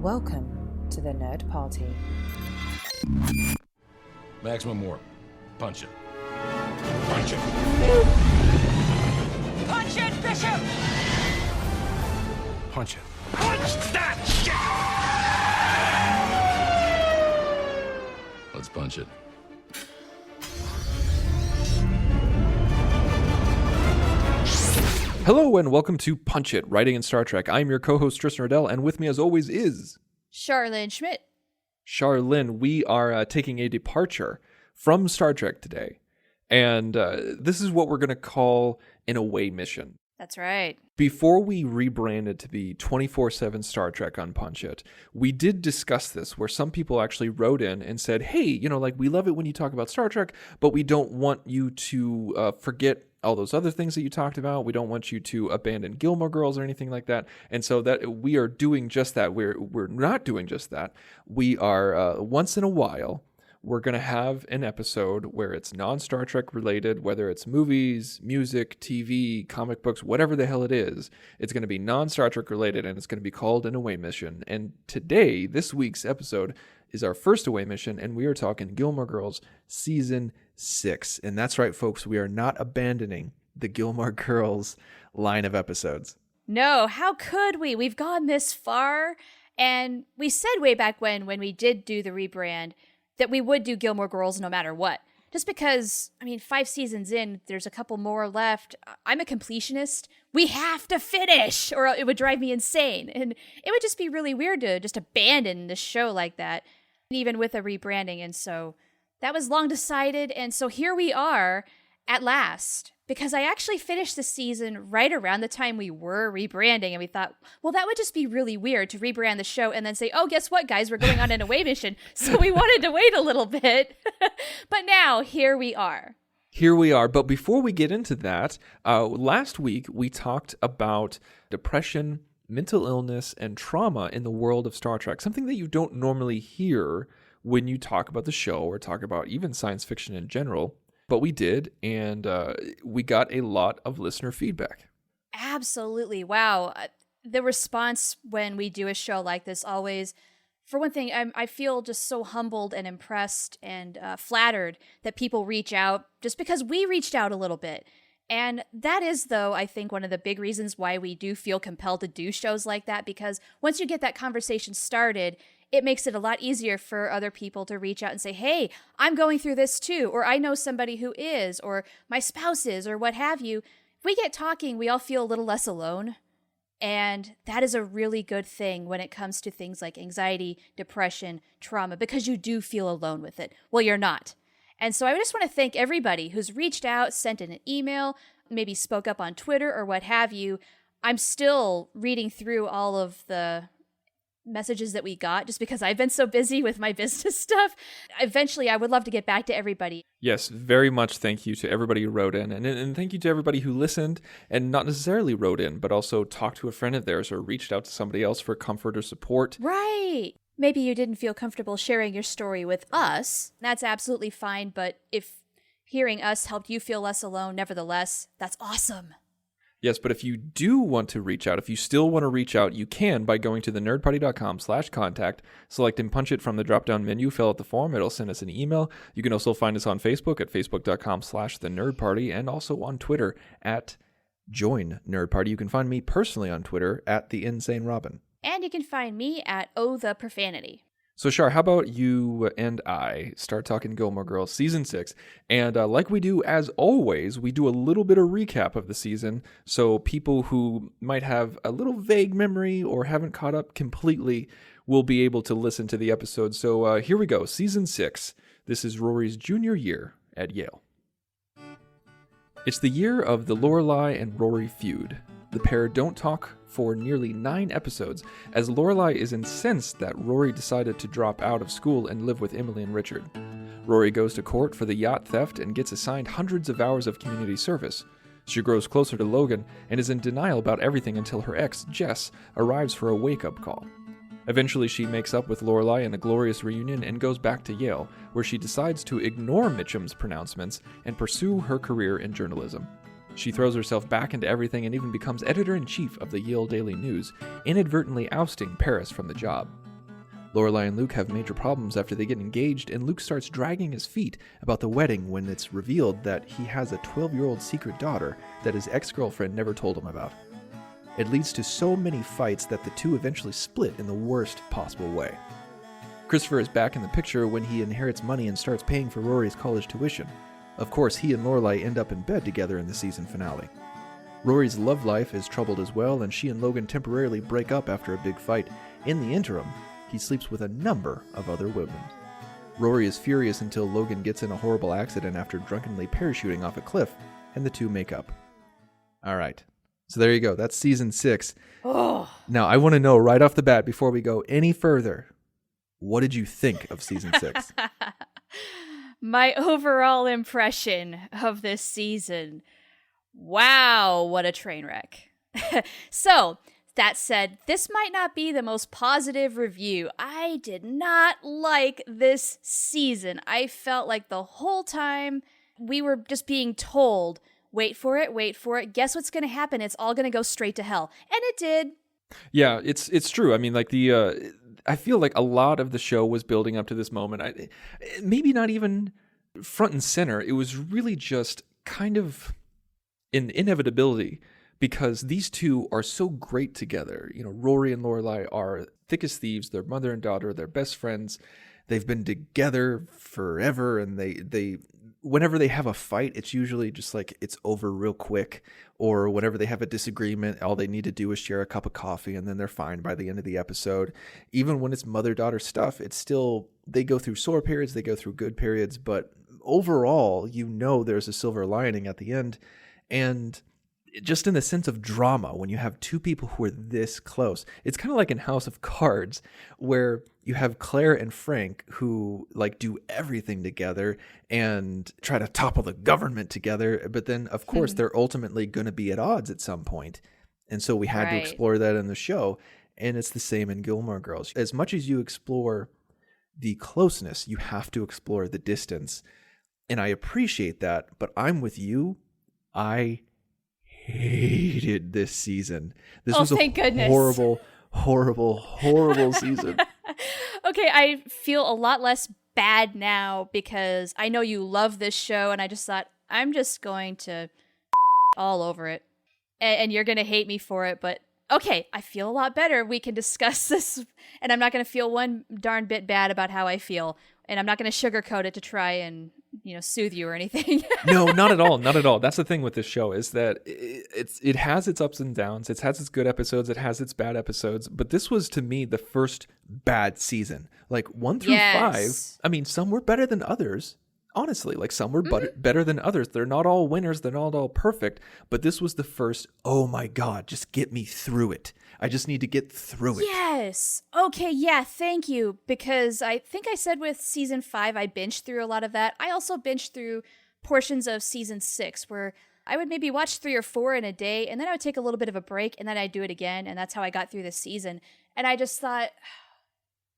Welcome to the Nerd Party. Maximum more. Punch it. Punch it. Punch it, Bishop! Punch it. Punch that shit! Let's punch it. Hello and welcome to Punch It, Writing in Star Trek. I'm your co-host Tristan Riddell, and with me as always is... Charlene Schmidt. Charlene, we are taking a departure from Star Trek today, and this is what we're going to call an away mission. That's right. Before we rebranded to be 24/7 Star Trek on Punch It, we did discuss this, where some people actually wrote in and said, hey, we love it when you talk about Star Trek, but we don't want you to forget all those other things that you talked about. We don't want you to abandon Gilmore Girls or anything like that. And so that we are doing just that. We're not doing just that. We are, once in a while, we're going to have an episode where it's non-Star Trek related, whether it's movies, music, TV, comic books, whatever the hell it is. It's going to be non-Star Trek related, and it's going to be called an away mission. And today, this week's episode is our first away mission, and we are talking Gilmore Girls Season 6. And that's right, folks, we are not abandoning the Gilmore Girls line of episodes. No, how could we? We've gone this far, and we said way back when we did do the rebrand that we would do Gilmore Girls no matter what. Just because, 5 seasons in, there's a couple more left. I'm a completionist. We have to finish, or it would drive me insane. And it would just be really weird to just abandon the show like that, even with a rebranding. And so that was long decided. And so here we are at last, because I actually finished the season right around the time we were rebranding. And we thought, well, that would just be really weird to rebrand the show and then say, oh, guess what, guys, we're going on an away mission. So we wanted to wait a little bit. But now here we are. Here we are. But before we get into that, last week we talked about depression, mental illness, and trauma in the world of Star Trek, something that you don't normally hear when you talk about the show or talk about even science fiction in general. But we did, and we got a lot of listener feedback. Absolutely. Wow. The response when we do a show like this always, for one thing, I feel just so humbled and impressed and flattered that people reach out just because we reached out a little bit. And that is, though, I think one of the big reasons why we do feel compelled to do shows like that, because once you get that conversation started, it makes it a lot easier for other people to reach out and say, hey, I'm going through this too, or I know somebody who is, or my spouse is, or what have you. If we get talking, we all feel a little less alone. And that is a really good thing when it comes to things like anxiety, depression, trauma, because you do feel alone with it. Well, you're not. And so I just want to thank everybody who's reached out, sent in an email, maybe spoke up on Twitter or what have you. I'm still reading through all of the messages that we got just because I've been so busy with my business stuff. Eventually, I would love to get back to everybody. Yes, very much thank you to everybody who wrote in. And thank you to everybody who listened and not necessarily wrote in, but also talked to a friend of theirs or reached out to somebody else for comfort or support. Right. Maybe you didn't feel comfortable sharing your story with us. That's absolutely fine. But if hearing us helped you feel less alone, nevertheless, that's awesome. Yes, but if you do want to reach out, if you still want to reach out, you can by going to thenerdparty.com/contact, selecting Punch It from the drop-down menu, fill out the form, it'll send us an email. You can also find us on Facebook at facebook.com/thenerdparty, and also on Twitter at Join Nerd Party. You can find me personally on Twitter at TheInsaneRobin. And you can find me at Oh the Profanity. So, Shar, how about you and I start talking Gilmore Girls Season 6? And like we do, as always, we do a little bit of recap of the season, so people who might have a little vague memory or haven't caught up completely will be able to listen to the episode. So here we go, Season 6. This is Rory's junior year at Yale. It's the year of the Lorelai and Rory feud. The pair don't talk for nearly 9 episodes, as Lorelai is incensed that Rory decided to drop out of school and live with Emily and Richard. Rory goes to court for the yacht theft and gets assigned hundreds of hours of community service. She grows closer to Logan and is in denial about everything until her ex, Jess, arrives for a wake-up call. Eventually, she makes up with Lorelai in a glorious reunion and goes back to Yale, where she decides to ignore Mitchum's pronouncements and pursue her career in journalism. She throws herself back into everything and even becomes editor-in-chief of the Yale Daily News, inadvertently ousting Paris from the job. Lorelai and Luke have major problems after they get engaged, and Luke starts dragging his feet about the wedding when it's revealed that he has a 12-year-old secret daughter that his ex-girlfriend never told him about. It leads to so many fights that the two eventually split in the worst possible way. Christopher is back in the picture when he inherits money and starts paying for Rory's college tuition. Of course, he and Lorelai end up in bed together in the season finale. Rory's love life is troubled as well, and she and Logan temporarily break up after a big fight. In the interim, he sleeps with a number of other women. Rory is furious until Logan gets in a horrible accident after drunkenly parachuting off a cliff, and the two make up. All right. So there you go. That's season 6. Oh. Now, I want to know right off the bat, before we go any further, what did you think of season 6? My overall impression of this season. Wow, what a train wreck. So, that said, this might not be the most positive review. I did not like this season. I felt like the whole time we were just being told, wait for it. Guess what's going to happen? It's all going to go straight to hell. And it did. Yeah, it's true. I mean, like I feel like a lot of the show was building up to this moment. Maybe not even front and center. It was really just kind of an inevitability, because these two are so great together. You know, Rory and Lorelai are thick as thieves. They're mother and daughter. They're best friends. They've been together forever, and they whenever they have a fight, it's usually just like it's over real quick. Or whenever they have a disagreement, all they need to do is share a cup of coffee, and then they're fine by the end of the episode. Even when it's mother-daughter stuff, it's still, they go through sore periods, they go through good periods, but overall, you know there's a silver lining at the end. And just in the sense of drama, when you have two people who are this close, it's kind of like in House of Cards, where you have Claire and Frank who like do everything together and try to topple the government together. But then, of course, they're ultimately going to be at odds at some point. And so we had to explore that in the show. And it's the same in Gilmore Girls. As much as you explore the closeness, you have to explore the distance. And I appreciate that, but I'm with you. I hated this season. This was thank goodness. horrible season. Okay, I feel a lot less bad now because I know you love this show, and I just thought, I'm just going to all over it. And you're going to hate me for it, but okay, I feel a lot better. We can discuss this, and I'm not going to feel one darn bit bad about how I feel, and I'm not going to sugarcoat it to try and, soothe you or anything. No, not at all. Not at all. That's the thing with this show, is that it has its ups and downs. It has its good episodes. It has its bad episodes. But this was, to me, the first bad season. Like 1 through 5. I mean, some were better than others. Honestly, like some were better than others. They're not all winners. They're not all perfect. But this was the first, oh my God, just get me through it. I just need to get through it. Yes. Okay, yeah, thank you. Because I think I said with season 5, I binged through a lot of that. I also binged through portions of season 6 where I would maybe watch 3 or 4 in a day, and then I would take a little bit of a break, and then I'd do it again. And that's how I got through this season. And I just thought,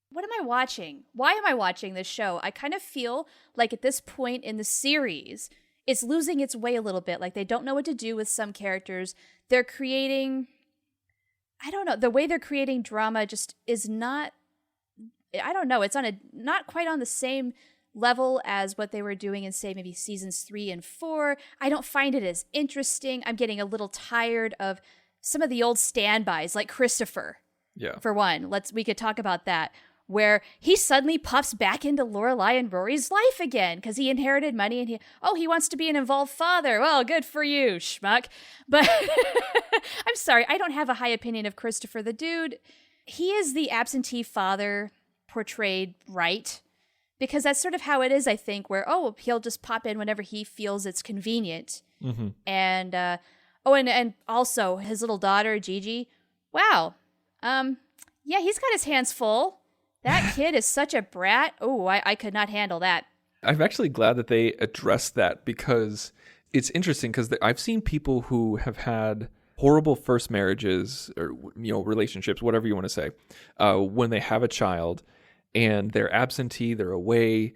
what am I watching? Why am I watching this show? I kind of feel like at this point in the series, it's losing its way a little bit. Like they don't know what to do with some characters. They're creating, I don't know, the way they're creating drama just is not, I don't know, it's on not quite on the same level as what they were doing in, say, maybe seasons 3 and 4. I don't find it as interesting. I'm getting a little tired of some of the old standbys, like Christopher. Yeah. For one, we could talk about that, where he suddenly pops back into Lorelai and Rory's life again because he inherited money and he wants to be an involved father. Well, good for you, schmuck. But I'm sorry, I don't have a high opinion of Christopher. The dude, he is the absentee father portrayed right, because that's sort of how it is, I think, where, he'll just pop in whenever he feels it's convenient. Mm-hmm. And, and also his little daughter, Gigi, wow. Yeah, he's got his hands full. That kid is such a brat. Oh, I could not handle that. I'm actually glad that they addressed that, because it's interesting, because I've seen people who have had horrible first marriages or, relationships, whatever you want to say, when they have a child and they're absentee, they're away,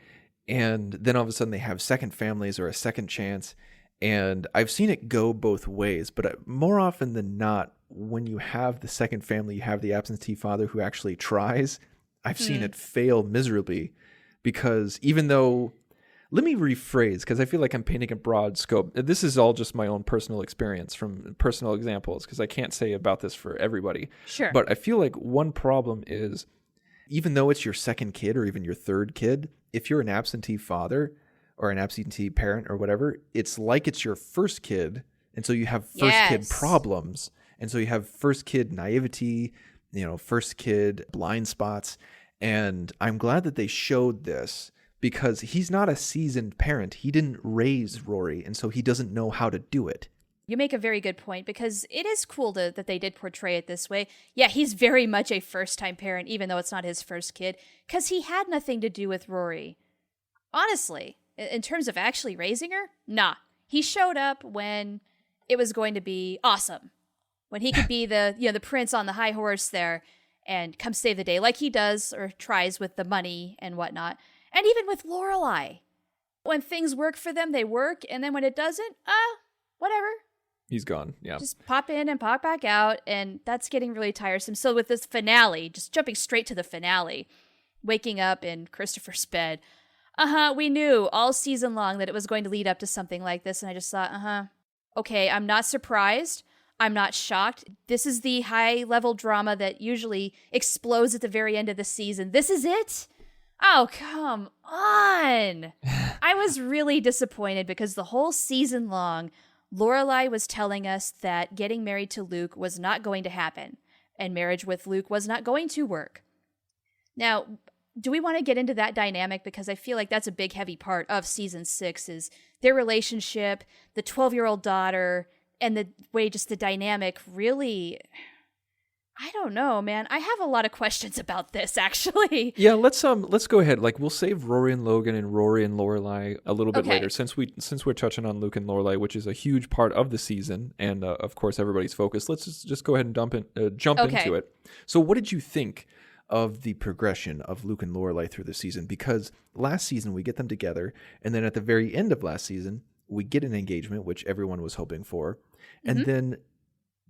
and then all of a sudden they have second families or a second chance. And I've seen it go both ways, but more often than not, when you have the second family, you have the absentee father who actually tries. I've seen it fail miserably because even though, let me rephrase because I feel like I'm painting a broad scope. This is all just my own personal experience from personal examples because I can't say about this for everybody. Sure. But I feel like one problem is even though it's your second kid or even your third kid, if you're an absentee father or an absentee parent or whatever, it's like it's your first kid. And so you have first kid problems. And so you have first kid naivety, first kid blind spots. And I'm glad that they showed this because he's not a seasoned parent. He didn't raise Rory. And so he doesn't know how to do it. You make a very good point because it is cool that they did portray it this way. Yeah, he's very much a first-time parent, even though it's not his first kid, because he had nothing to do with Rory. Honestly, in terms of actually raising her, nah. He showed up when it was going to be awesome, when he could be the prince on the high horse there and come save the day, like he does or tries with the money and whatnot, and even with Lorelai. When things work for them, they work, and then when it doesn't, whatever. He's gone, yeah. Just pop in and pop back out, and that's getting really tiresome. So with this finale, just jumping straight to the finale, waking up in Christopher's bed, we knew all season long that it was going to lead up to something like this, and I just thought, okay, I'm not surprised. I'm not shocked. This is the high-level drama that usually explodes at the very end of the season. This is it? Oh, come on. I was really disappointed because the whole season long, Lorelai was telling us that getting married to Luke was not going to happen, and marriage with Luke was not going to work. Now, do we want to get into that dynamic? Because I feel like that's a big, heavy part of season 6 is their relationship, the 12-year-old daughter, and the way just the dynamic really... I don't know, man. I have a lot of questions about this, actually. Yeah, let's go ahead. Like, we'll save Rory and Logan and Rory and Lorelai a little bit later, since we're touching on Luke and Lorelai, which is a huge part of the season, and of course everybody's focus. Let's just go ahead and jump into it. So, what did you think of the progression of Luke and Lorelai through the season? Because last season we get them together, and then at the very end of last season we get an engagement, which everyone was hoping for, and then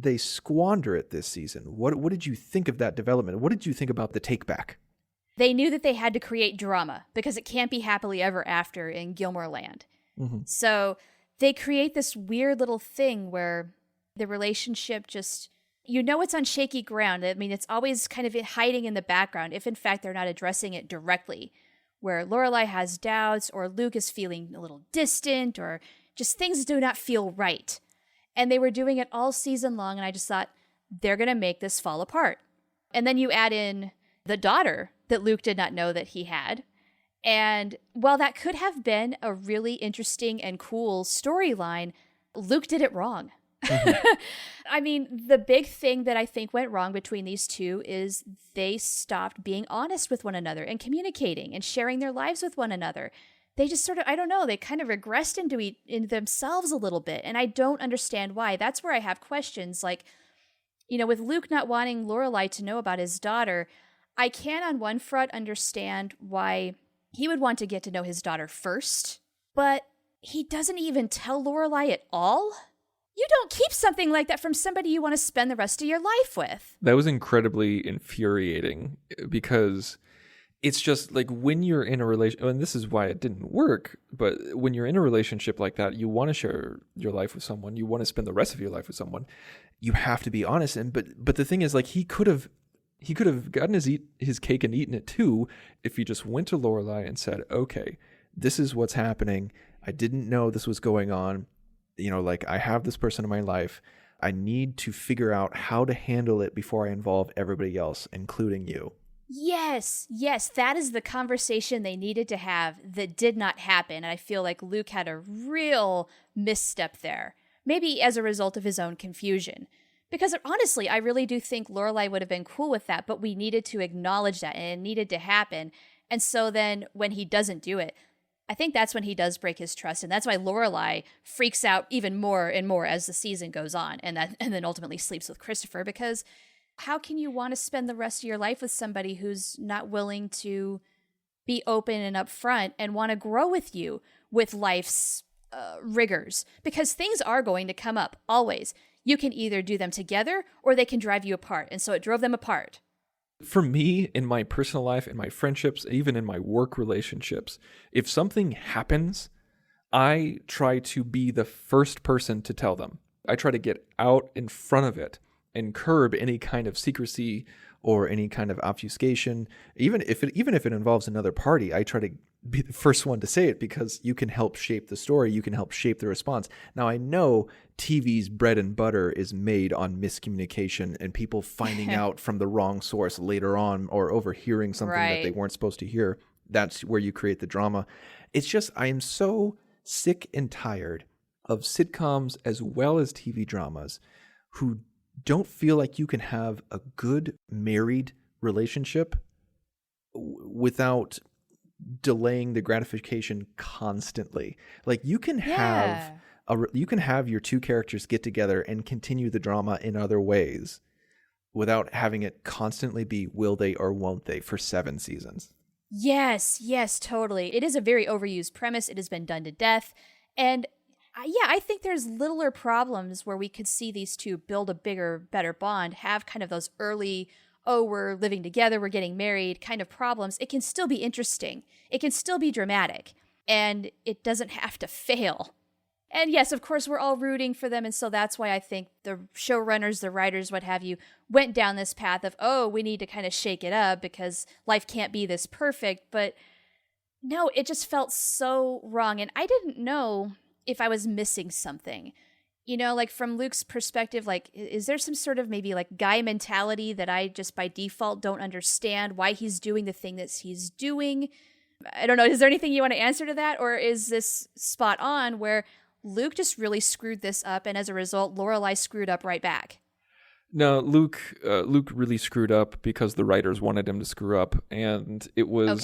they squander it this season. What did you think of that development? What did you think about the take back? They knew that they had to create drama because it can't be happily ever after in Gilmore Land. So they create this weird little thing where the relationship just, it's on shaky ground. I mean, it's always kind of hiding in the background if in fact they're not addressing it directly, where Lorelai has doubts or Luke is feeling a little distant or just things do not feel right. And they were doing it all season long, and I just thought, they're going to make this fall apart. And then you add in the daughter that Luke did not know that he had. And while that could have been a really interesting and cool storyline, Luke did it wrong. I mean, the big thing that I think went wrong between these two is they stopped being honest with one another and communicating and sharing their lives with one another. They just sort of, I don't know, they kind of regressed into themselves a little bit. And I don't understand why. That's where I have questions. Like, with Luke not wanting Lorelai to know about his daughter, I can on one front understand why he would want to get to know his daughter first. But he doesn't even tell Lorelai at all. You don't keep something like that from somebody you want to spend the rest of your life with. That was incredibly infuriating because... it's just like when you're in a relationship, and this is why it didn't work, but when you're in a relationship like that, you want to share your life with someone, you want to spend the rest of your life with someone, you have to be honest. And but the thing is, like, he could have gotten his cake and eaten it too if he just went to Lorelai and said, okay, this is what's happening. I didn't know this was going on. Like, I have this person in my life. I need to figure out how to handle it before I involve everybody else, including you. Yes, that is the conversation they needed to have that did not happen. And I feel like Luke had a real misstep there, maybe as a result of his own confusion. Because honestly, I really do think Lorelai would have been cool with that, but we needed to acknowledge that and it needed to happen. And so then when he doesn't do it, I think that's when he does break his trust. And that's why Lorelai freaks out even more and more as the season goes on and then ultimately sleeps with Christopher, because how can you want to spend the rest of your life with somebody who's not willing to be open and upfront and want to grow with you with life's rigors? Because things are going to come up, always. You can either do them together or they can drive you apart. And so it drove them apart. For me, in my personal life, in my friendships, even in my work relationships, if something happens, I try to be the first person to tell them. I try to get out in front of it and curb any kind of secrecy or any kind of obfuscation. Even if it involves another party, I try to be the first one to say it because you can help shape the story. You can help shape the response. Now, I know TV's bread and butter is made on miscommunication and people finding out from the wrong source later on or overhearing something that they weren't supposed to hear. That's where you create the drama. It's just, I am so sick and tired of sitcoms as well as TV dramas who don't feel like you can have a good married relationship without delaying the gratification constantly. Like you can have your two characters get together and continue the drama in other ways without having it constantly be will they or won't they for 7 seasons. Yes, totally. It is a very overused premise. It has been done to death. And I think there's littler problems where we could see these two build a bigger, better bond, have kind of those early, oh, we're living together, we're getting married kind of problems. It can still be interesting. It can still be dramatic. And it doesn't have to fail. And yes, of course, we're all rooting for them. And so that's why I think the showrunners, the writers, what have you, went down this path of, oh, we need to kind of shake it up because life can't be this perfect. But no, it just felt so wrong. And I didn't know if I was missing something. You know, like from Luke's perspective, like, is there some sort of maybe like guy mentality that I just by default don't understand why he's doing the thing that he's doing? I don't know. Is there anything you want to answer to that? Or is this spot on where Luke just really screwed this up and as a result, Lorelai screwed up right back? No, Luke really screwed up because the writers wanted him to screw up. And it was,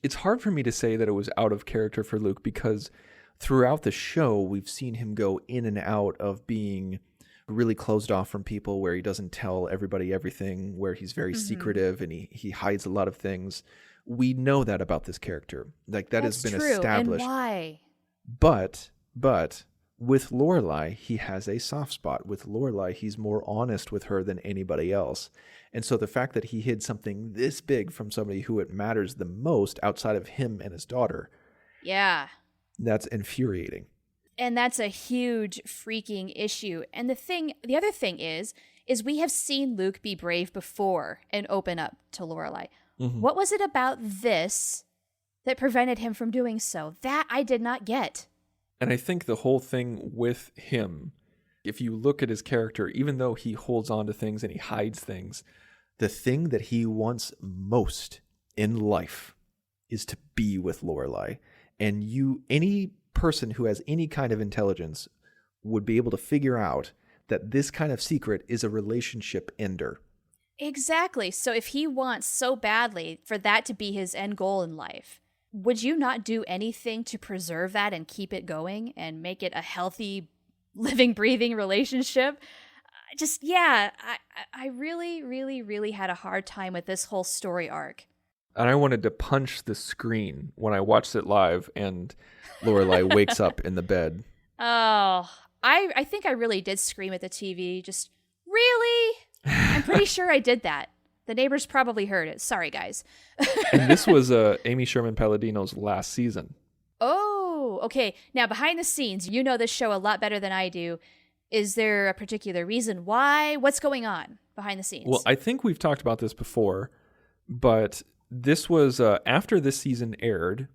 It's hard for me to say that it was out of character for Luke because throughout the show, we've seen him go in and out of being really closed off from people where he doesn't tell everybody everything, where he's very secretive and he hides a lot of things. We know that about this character. Like that's has been true. established. And why? But with Lorelai, he has a soft spot. With Lorelai, he's more honest with her than anybody else. And so the fact that he hid something this big from somebody who it matters the most outside of him and his daughter. Yeah. That's infuriating. And that's a huge freaking issue. And the other thing is we have seen Luke be brave before and open up to Lorelai. Mm-hmm. What was it about this that prevented him from doing so? That I did not get. And I think the whole thing with him, if you look at his character, even though he holds on to things and he hides things, the thing that he wants most in life is to be with Lorelai. And any person who has any kind of intelligence would be able to figure out that this kind of secret is a relationship ender. Exactly. So if he wants so badly for that to be his end goal in life, would you not do anything to preserve that and keep it going and make it a healthy, living, breathing relationship? I really, really, really had a hard time with this whole story arc. And I wanted to punch the screen when I watched it live and Lorelai wakes up in the bed. Oh, I think I really did scream at the TV. Just, really? I'm pretty sure I did that. The neighbors probably heard it. Sorry, guys. And this was Amy Sherman-Palladino's last season. Oh, okay. Now, behind the scenes, you know this show a lot better than I do. Is there a particular reason why? What's going on behind the scenes? Well, I think we've talked about this before, but this was after this season aired,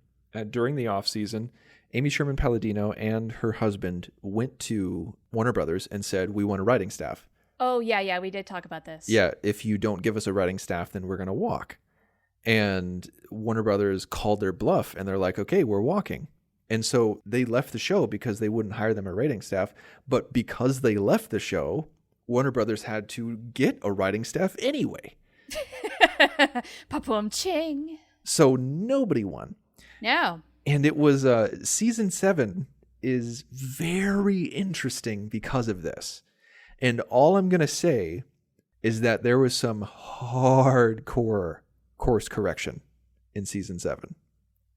during the off season, Amy Sherman-Palladino and her husband went to Warner Brothers and said, we want a writing staff. Oh, yeah, we did talk about this. Yeah, if you don't give us a writing staff, then we're going to walk. And Warner Brothers called their bluff and they're like, okay, we're walking. And so they left the show because they wouldn't hire them a writing staff. But because they left the show, Warner Brothers had to get a writing staff anyway. Pa-pum ching. So nobody won. No. And it was season 7 is very interesting because of this. And all I'm going to say is that there was some hardcore course correction in season 7.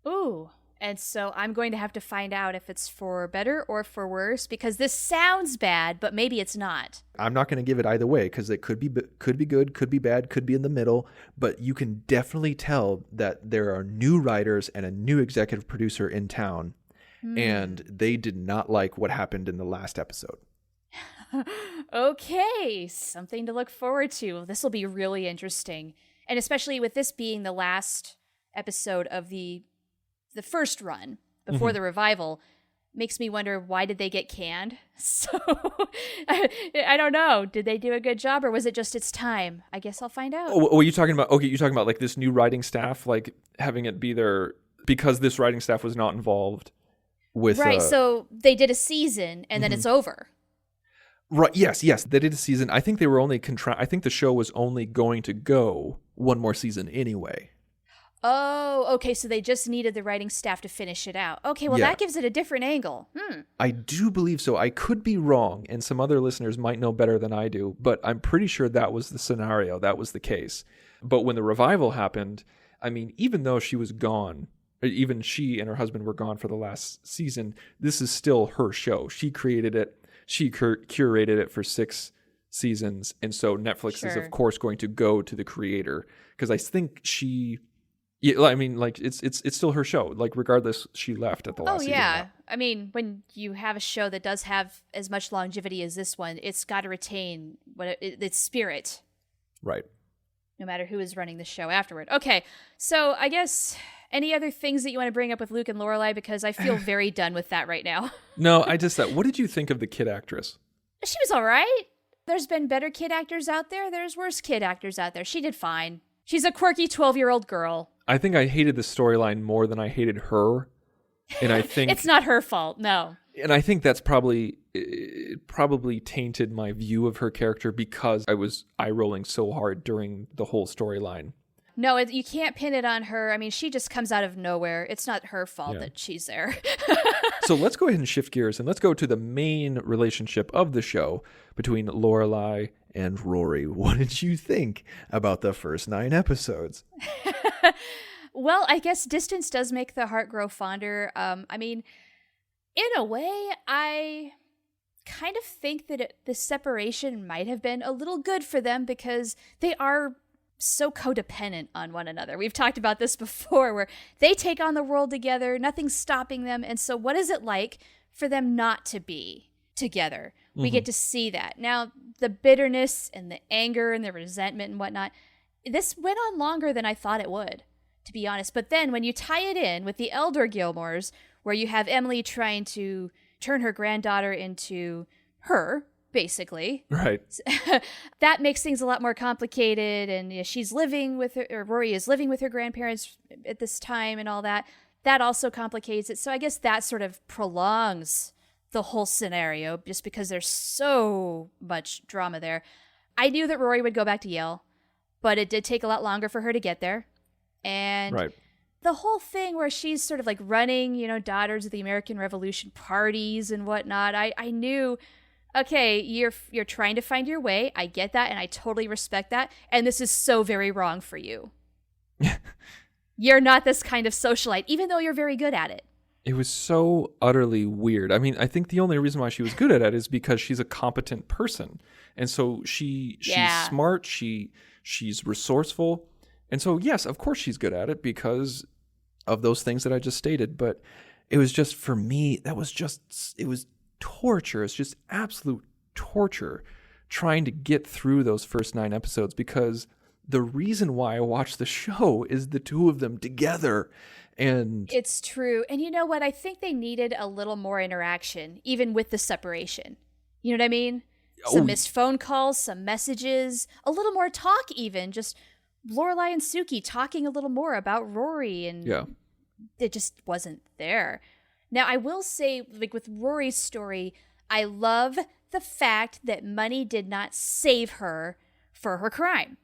Ooh. And so I'm going to have to find out if it's for better or for worse, because this sounds bad, but maybe it's not. I'm not going to give it either way because it could be good, could be bad, could be in the middle. But you can definitely tell that there are new writers and a new executive producer in town, and they did not like what happened in the last episode. Okay, something to look forward to. This will be really interesting. And especially with this being the last episode of the first run before the revival, makes me wonder, why did they get canned? So I don't know. Did they do a good job, or was it just it's time? I guess I'll find out. Oh, you're talking about, okay, you're talking about like this new writing staff, like having it be there because this writing staff was not involved with... Right, so they did a season and then it's over. Right, yes, they did a season. I think they were only I think the show was only going to go one more season anyway. Oh, okay, so they just needed the writing staff to finish it out. Okay, well, that gives it a different angle. I do believe so. I could be wrong, and some other listeners might know better than I do, but I'm pretty sure that was the scenario. That was the case. But when the revival happened, I mean, even though she was gone, even she and her husband were gone for the last season, this is still her show. She created it. She curated it for 6 seasons, and so Netflix is, of course, going to go to the creator, because I think she... Yeah, I mean, like it's still her show. Like regardless, she left at the last season. Oh yeah, I mean, when you have a show that does have as much longevity as this one, it's got to retain its spirit, right? No matter who is running the show afterward. Okay, so I guess any other things that you want to bring up with Luke and Lorelai, because I feel very done with that right now. No, I just thought, what did you think of the kid actress? She was all right. There's been better kid actors out there. There's worse kid actors out there. She did fine. She's a quirky 12-year-old girl. I think I hated the storyline more than I hated her. And I think it's not her fault, no. And I think that's probably tainted my view of her character because I was eye-rolling so hard during the whole storyline. No, you can't pin it on her. I mean, she just comes out of nowhere. It's not her fault that she's there. So let's go ahead and shift gears and let's go to the main relationship of the show between Lorelai and Rory. What did you think about the first 9 episodes? Well, I guess distance does make the heart grow fonder. I mean, in a way, I kind of think that the separation might have been a little good for them because they are so codependent on one another. We've talked about this before, where they take on the world together, nothing's stopping them. And so what is it like for them not to be together? We get to see that. Now, the bitterness and the anger and the resentment and whatnot, this went on longer than I thought it would, to be honest. But then when you tie it in with the elder Gilmores, where you have Emily trying to turn her granddaughter into her, basically. Right. That makes things a lot more complicated. And she's living with her, or Rory is living with her grandparents at this time and all that. That also complicates it. So I guess that sort of prolongs the whole scenario just because there's so much drama there. I knew that Rory would go back to Yale, but it did take a lot longer for her to get there. And the whole thing where she's sort of like running, Daughters of the American Revolution parties and whatnot, I knew, okay, you're trying to find your way. I get that, and I totally respect that. And this is so very wrong for you. You're not this kind of socialite, even though you're very good at it. It was so utterly weird. I mean, I think the only reason why she was good at it is because she's a competent person. And so she's smart, she's resourceful. And so, yes, of course she's good at it because of those things that I just stated. But it was just, for me, it was torture. It's just absolute torture trying to get through those first 9 episodes, because the reason why I watched the show is the two of them together. And it's true. And you know what? I think they needed a little more interaction, even with the separation. You know what I mean? Some missed phone calls, some messages, a little more talk even. Just Lorelai and Suki talking a little more about Rory, and it just wasn't there. Now, I will say, like with Rory's story, I love the fact that money did not save her for her crime.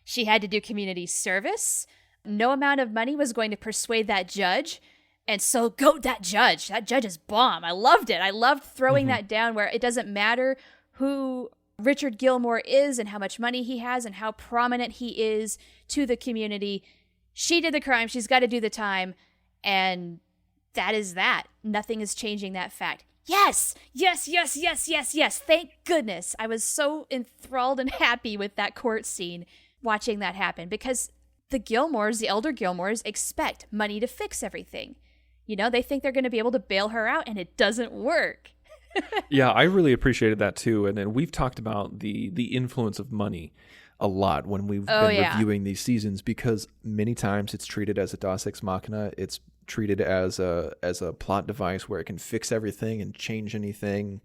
She had to do community service. No amount of money was going to persuade that judge. And so go that judge. That judge is bomb. I loved it. I loved throwing that down where it doesn't matter who Richard Gilmore is and how much money he has and how prominent he is to the community. She did the crime. She's got to do the time. And that is that. Nothing is changing that fact. Yes, yes, yes, yes, yes, yes. Thank goodness. I was so enthralled and happy with that court scene watching that happen because the Gilmores, the elder Gilmores, expect money to fix everything. You know, they think they're going to be able to bail her out, and it doesn't work. Yeah, I really appreciated that too. And then we've talked about the influence of money a lot when we've been reviewing these seasons, because many times it's treated as a Deus Ex Machina. It's treated as a plot device where it can fix everything and change anything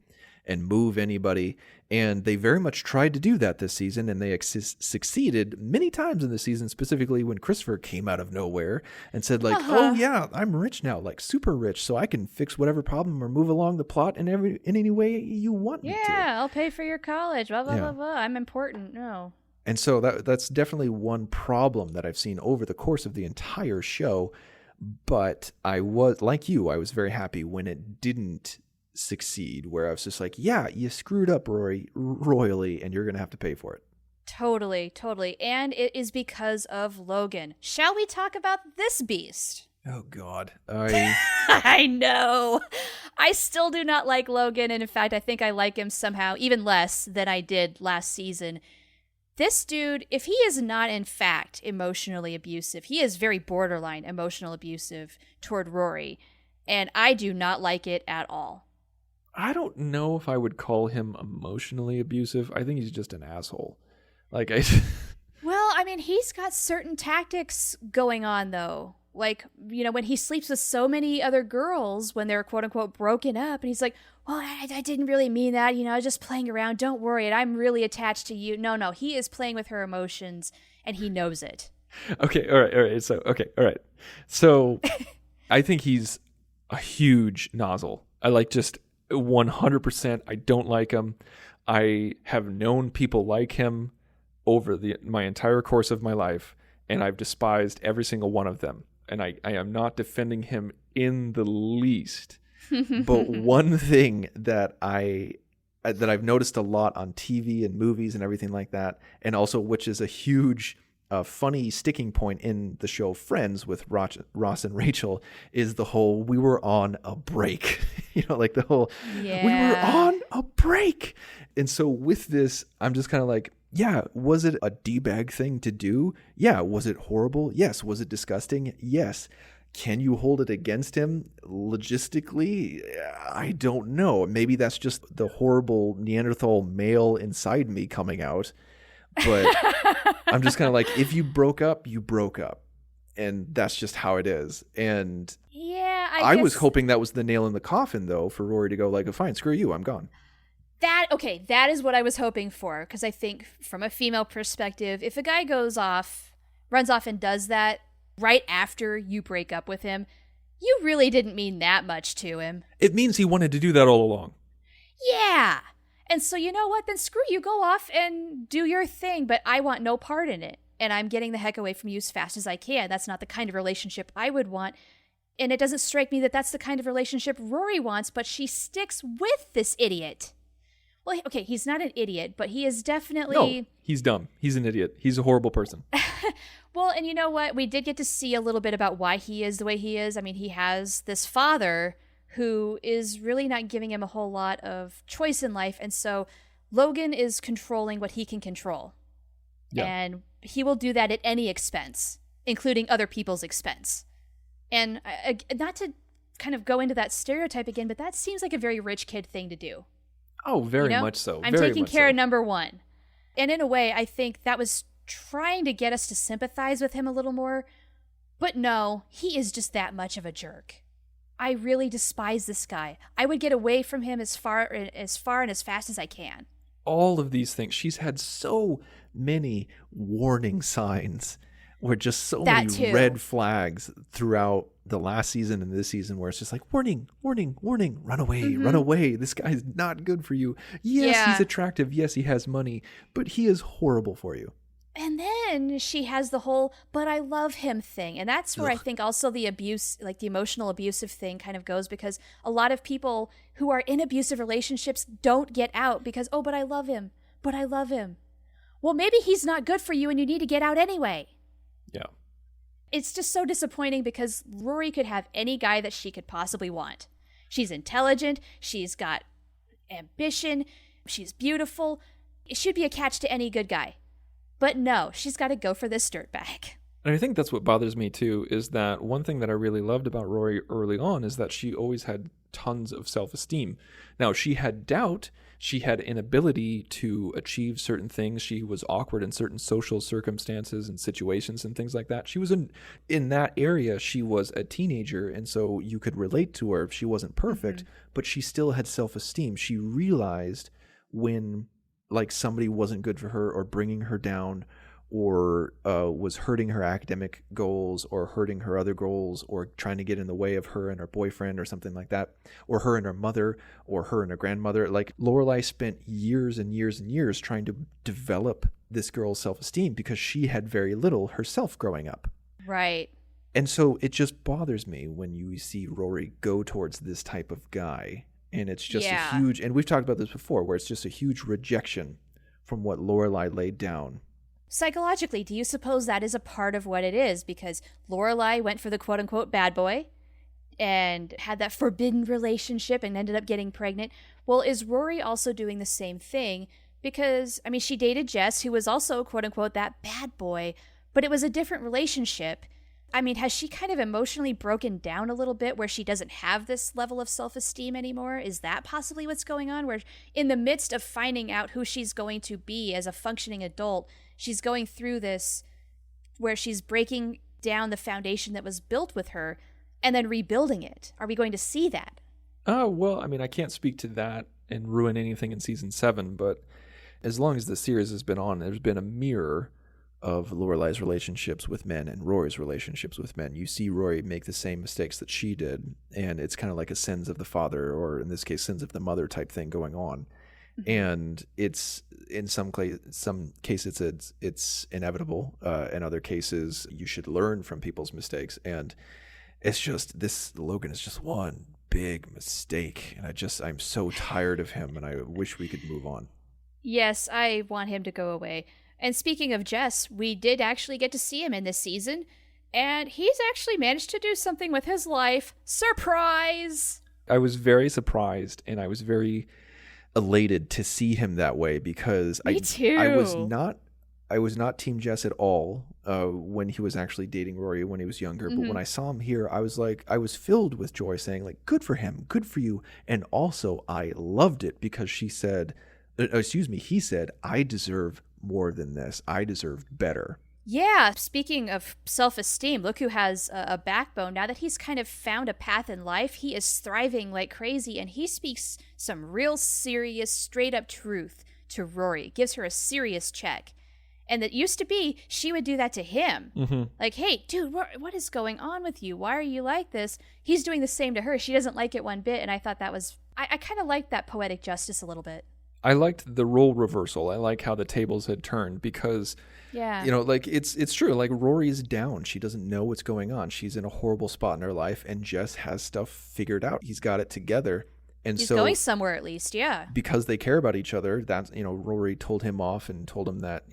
and move anybody. And they very much tried to do that this season, and they succeeded many times in the season, specifically when Christopher came out of nowhere and said like, oh yeah, I'm rich now, like super rich, so I can fix whatever problem or move along the plot in any way you want me to. Yeah, I'll pay for your college, blah, blah, blah, blah. I'm important. No. And so that's definitely one problem that I've seen over the course of the entire show. But I was, like you, I was very happy when it didn't succeed, where I was just like, yeah, you screwed up royally, and you're going to have to pay for it. Totally, totally. And it is because of Logan. Shall we talk about this beast? Oh, God. I know. I still do not like Logan, and in fact, I think I like him somehow even less than I did last season. This dude, if he is not in fact emotionally abusive, he is very borderline emotional abusive toward Rory, and I do not like it at all. I don't know if I would call him emotionally abusive. I think he's just an asshole. Like, Well, I mean, he's got certain tactics going on, though. Like, you know, when he sleeps with so many other girls when they're quote unquote broken up, and he's like, well, I didn't really mean that. You know, I was just playing around. Don't worry. I'm really attached to you. No, he is playing with her emotions, and he knows it. Okay. All right. So I think he's a huge nozzle. I like just 100%. I don't like him. I have known people like him over my entire course of my life, and I've despised every single one of them. And I am not defending him in the least. But one thing that I've noticed a lot on TV and movies and everything like that, and also which is a huge funny sticking point in the show Friends with Ross and Rachel, is the whole we were on a break. You know, like the whole we were on a break. And so with this, I'm just kind of like, yeah, was it a D-bag thing to do? Yeah. Was it horrible? Yes. Was it disgusting? Yes. Can you hold it against him logistically? I don't know. Maybe that's just the horrible Neanderthal male inside me coming out. But I'm just kind of like, if you broke up, you broke up. And that's just how it is. And yeah, I was hoping that was the nail in the coffin, though, for Rory to go like, fine, screw you, I'm gone. That is what I was hoping for. Because I think from a female perspective, if a guy runs off and does that right after you break up with him, you really didn't mean that much to him. It means he wanted to do that all along. Yeah. And so you know what? Then screw you. Go off and do your thing. But I want no part in it. And I'm getting the heck away from you as fast as I can. That's not the kind of relationship I would want. And it doesn't strike me that that's the kind of relationship Rory wants, but she sticks with this idiot. Well, okay, he's not an idiot, but he is definitely... No, he's dumb. He's an idiot. He's a horrible person. Well, and you know what? We did get to see a little bit about why he is the way he is. I mean, he has this father who is really not giving him a whole lot of choice in life. And so Logan is controlling what he can control. Yeah. And he will do that at any expense, including other people's expense. And not to kind of go into that stereotype again, but that seems like a very rich kid thing to do. Oh, very much so. I'm taking care of number one. And in a way, I think that was trying to get us to sympathize with him a little more. But no, he is just that much of a jerk. I really despise this guy. I would get away from him as far and as fast as I can. All of these things. She's had so many warning signs, or just so many red flags throughout the last season and this season, where it's just like, warning, warning, warning, run away, run away. This guy's not good for you. Yes, he's attractive. Yes, he has money, but he is horrible for you. And then she has the whole, but I love him thing. And that's where I think also the abuse, like the emotional abusive thing kind of goes, because a lot of people who are in abusive relationships don't get out because, oh, but I love him. But I love him. Well, maybe he's not good for you and you need to get out anyway. Yeah. It's just so disappointing because Rory could have any guy that she could possibly want. She's intelligent, she's got ambition, she's beautiful. It should be a catch to any good guy. But no, she's got to go for this dirtbag. And I think that's what bothers me too, is that one thing that I really loved about Rory early on is that she always had tons of self-esteem. Now, she had doubt, she had inability to achieve certain things, she was awkward in certain social circumstances and situations and things like that. She was in that area, she was a teenager, and so you could relate to her. She wasn't perfect, but she still had self-esteem. She realized when like somebody wasn't good for her or bringing her down or was hurting her academic goals or hurting her other goals or trying to get in the way of her and her boyfriend or something like that, or her and her mother or her and her grandmother. Like Lorelai spent years and years and years trying to develop this girl's self-esteem because she had very little herself growing up. Right. And so it just bothers me when you see Rory go towards this type of guy. And it's just a huge, and we've talked about this before, where it's just a huge rejection from what Lorelai laid down. Psychologically, do you suppose that is a part of what it is? Because Lorelai went for the quote-unquote bad boy and had that forbidden relationship and ended up getting pregnant. Well, is Rory also doing the same thing? Because, I mean, she dated Jess, who was also quote-unquote that bad boy, but it was a different relationship. I mean, has she kind of emotionally broken down a little bit where she doesn't have this level of self-esteem anymore? Is that possibly what's going on? Where in the midst of finding out who she's going to be as a functioning adult, she's going through this where she's breaking down the foundation that was built with her and then rebuilding it. Are we going to see that? Well, I mean, I can't speak to that and ruin anything in season 7, but as long as the series has been on, there's been a mirror of Lorelai's relationships with men and Rory's relationships with men. You see Rory make the same mistakes that she did, and it's kind of like a sins of the father, or in this case, sins of the mother type thing going on. And it's in some cases it's inevitable. In other cases, you should learn from people's mistakes. And it's just Logan is just one big mistake, and I'm so tired of him, and I wish we could move on. Yes, I want him to go away. And speaking of Jess, we did actually get to see him in this season, and he's actually managed to do something with his life. Surprise! I was very surprised, and I was very elated to see him that way because Me too. I was not Team Jess at all when he was actually dating Rory when he was younger. But when I saw him here, I was filled with joy, saying like, "Good for him, good for you." And also, I loved it because he said, "I deserve more than this. I deserve better." Yeah, speaking of self-esteem, look who has a backbone. Now that he's kind of found a path in life, he is thriving like crazy, and he speaks some real serious, straight-up truth to Rory. Gives her a serious check. And that used to be, she would do that to him. Like, hey, dude, what is going on with you? Why are you like this? He's doing the same to her. She doesn't like it one bit, and I thought that was... I kind of liked that poetic justice a little bit. I liked the role reversal. I like how the tables had turned because, like it's true. Like Rory's down. She doesn't know what's going on. She's in a horrible spot in her life, and Jess has stuff figured out. He's got it together. And he's so going somewhere at least, yeah. Because they care about each other, that's, Rory told him off and told him that,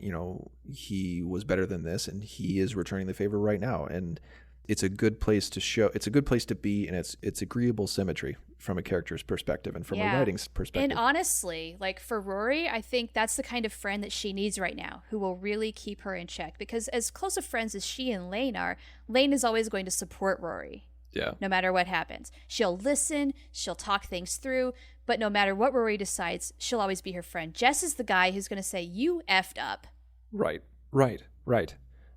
he was better than this, and he is returning the favor right now. And it's a good place to show, it's a good place to be, and it's agreeable symmetry from a character's perspective and from a writing's perspective. And honestly, like for Rory, I think that's the kind of friend that she needs right now, who will really keep her in check. Because as close of friends as she and Lane are, Lane is always going to support Rory. Yeah. No matter what happens. She'll listen, she'll talk things through, but no matter what Rory decides, she'll always be her friend. Jess is the guy who's going to say, "You effed up." Right.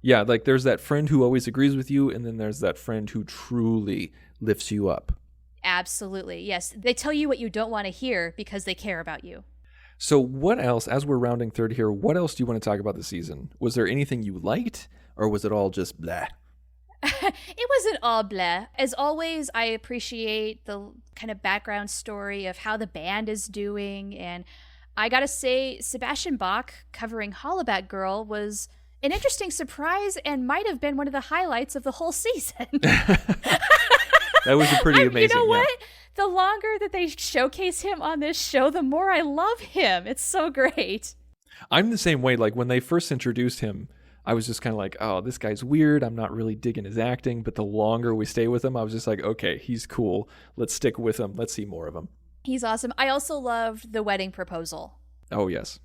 Yeah, like there's that friend who always agrees with you, and then there's that friend who truly lifts you up. Absolutely, yes. They tell you what you don't want to hear because they care about you. So what else, as we're rounding third here, what else do you want to talk about this season? Was there anything you liked, or was it all just blah? It wasn't all blah. As always, I appreciate the kind of background story of how the band is doing. And I gotta say, Sebastian Bach covering Hollaback Girl was an interesting surprise and might have been one of the highlights of the whole season. That was a pretty amazing. You know what? The longer that they showcase him on this show, the more I love him. It's so great. I'm the same way. Like when they first introduced him, I was just kind of like, oh, this guy's weird. I'm not really digging his acting. But the longer we stay with him, I was just like, okay, he's cool. Let's stick with him. Let's see more of him. He's awesome. I also loved the wedding proposal. Oh, yes.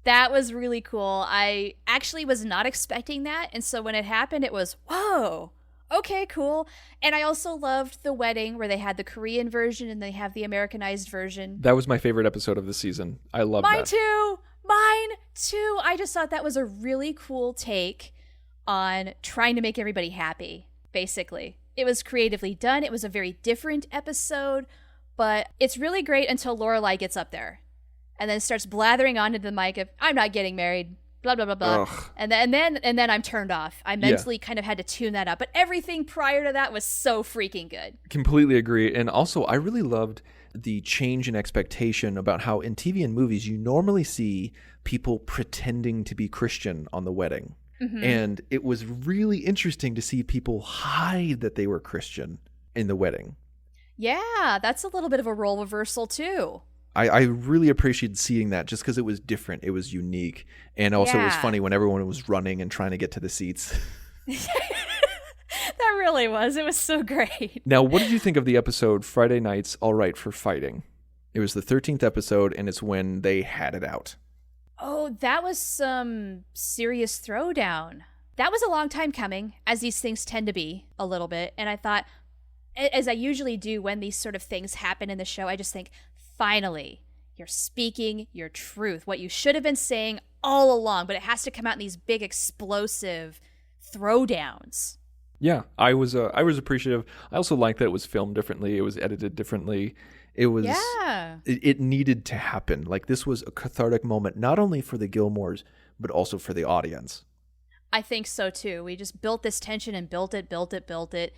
That was really cool. I actually was not expecting that. And so when it happened, it was, whoa, okay, cool. And I also loved the wedding where they had the Korean version and they have the Americanized version. That was my favorite episode of the season. I love that. Mine too. I just thought that was a really cool take on trying to make everybody happy, basically. It was creatively done. It was a very different episode, but it's really great until Lorelai gets up there and then starts blathering onto the mic of, I'm not getting married, blah, blah, blah, blah. Ugh. And then I'm turned off. I mentally kind of had to tune that up. But everything prior to that was so freaking good. Completely agree. And also, I really loved the change in expectation about how in TV and movies, you normally see people pretending to be Christian on the wedding. Mm-hmm. And it was really interesting to see people hide that they were Christian in the wedding. Yeah, that's a little bit of a role reversal too. I really appreciated seeing that just because it was different. It was unique. And also it was funny when everyone was running and trying to get to the seats. That really was. It was so great. Now, what did you think of the episode Friday Night's All Right for Fighting? It was the 13th episode, and it's when they had it out. Oh, that was some serious throwdown. That was a long time coming, as these things tend to be a little bit. And I thought, as I usually do when these sort of things happen in the show, I just think, finally, you're speaking your truth, what you should have been saying all along, but it has to come out in these big explosive throwdowns. Yeah, I was appreciative. I also liked that it was filmed differently. It was edited differently. It was it needed to happen. Like, this was a cathartic moment, not only for the Gilmores, but also for the audience. I think so too. We just built this tension and built it.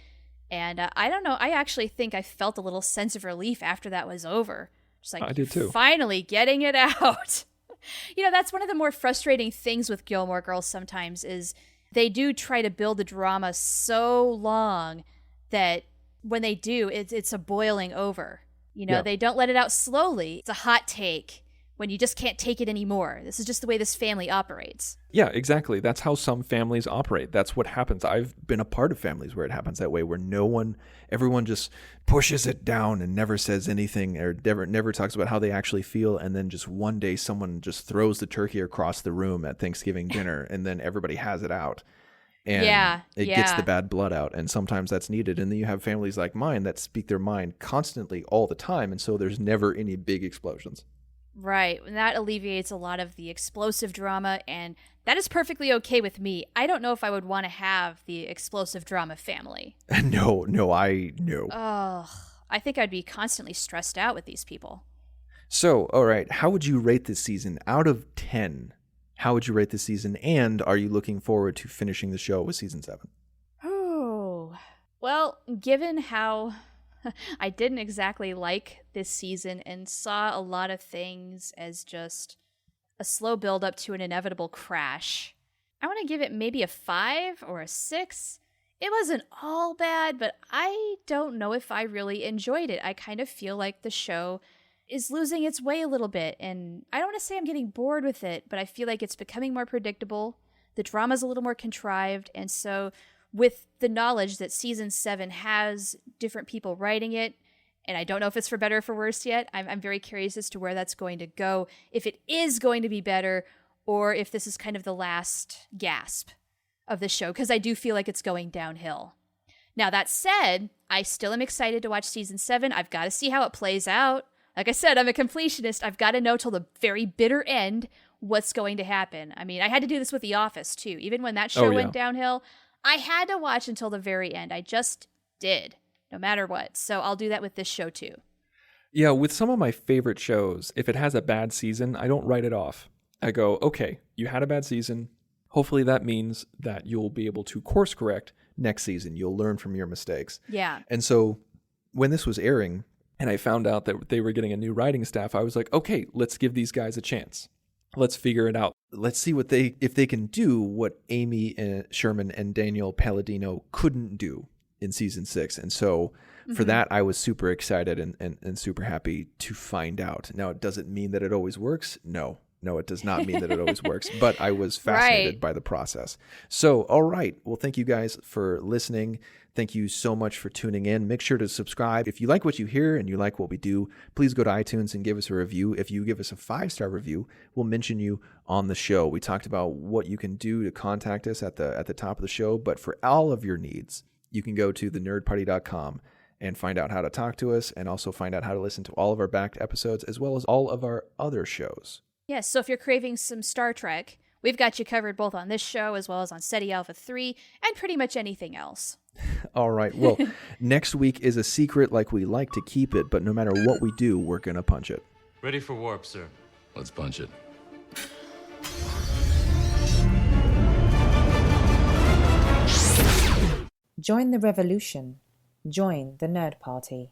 And I don't know. I actually think I felt a little sense of relief after that was over. Just like, I did too. Finally getting it out. You know, that's one of the more frustrating things with Gilmore Girls sometimes is they do try to build the drama so long that when they do, it's a boiling over. You know, They don't let it out slowly. It's a hot take when you just can't take it anymore. This is just the way this family operates. Yeah, exactly. That's how some families operate. That's what happens. I've been a part of families where it happens that way, where everyone just pushes it down and never says anything or never talks about how they actually feel. And then just one day someone just throws the turkey across the room at Thanksgiving dinner and then everybody has it out. And it gets the bad blood out. And sometimes that's needed. And then you have families like mine that speak their mind constantly all the time. And so there's never any big explosions. Right. And that alleviates a lot of the explosive drama. And that is perfectly okay with me. I don't know if I would want to have the explosive drama family. No. Oh, I think I'd be constantly stressed out with these people. So, all right. How would you rate this season out of 10? How would you rate this season? And are you looking forward to finishing the show with season 7? Oh, well, given how I didn't exactly like this season and saw a lot of things as just a slow build up to an inevitable crash, I want to give it maybe a 5 or a 6. It wasn't all bad, but I don't know if I really enjoyed it. I kind of feel like the show is losing its way a little bit, and I don't want to say I'm getting bored with it, but I feel like it's becoming more predictable. The drama's a little more contrived, and so with the knowledge that season 7 has different people writing it, and I don't know if it's for better or for worse yet, I'm very curious as to where that's going to go, if it is going to be better, or if this is kind of the last gasp of the show, because I do feel like it's going downhill. Now, that said, I still am excited to watch season 7. I've got to see how it plays out. Like I said, I'm a completionist. I've got to know till the very bitter end what's going to happen. I mean, I had to do this with The Office, too. Even when that show went downhill, I had to watch until the very end. I just did, no matter what. So I'll do that with this show, too. Yeah, with some of my favorite shows, if it has a bad season, I don't write it off. I go, okay, you had a bad season. Hopefully that means that you'll be able to course correct next season. You'll learn from your mistakes. Yeah. And so when this was airing, and I found out that they were getting a new writing staff, I was like, okay, let's give these guys a chance. Let's figure it out. Let's see if they can do what Amy and Sherman and Daniel Palladino couldn't do in season 6. And so for that, I was super excited and super happy to find out. Now, does it mean that it always works? No, No, it does not mean that it always works, but I was fascinated by the process. So, all right. Well, thank you guys for listening. Thank you so much for tuning in. Make sure to subscribe. If you like what you hear and you like what we do, please go to iTunes and give us a review. If you give us a 5-star review, we'll mention you on the show. We talked about what you can do to contact us at the top of the show, but for all of your needs, you can go to thenerdparty.com and find out how to talk to us, and also find out how to listen to all of our backed episodes as well as all of our other shows. Yes, so if you're craving some Star Trek, we've got you covered both on this show as well as on SETI Alpha 3 and pretty much anything else. All right. Well, next week is a secret like we like to keep it, but no matter what we do, we're going to punch it. Ready for warp, sir. Let's punch it. Join the revolution. Join the Nerd Party.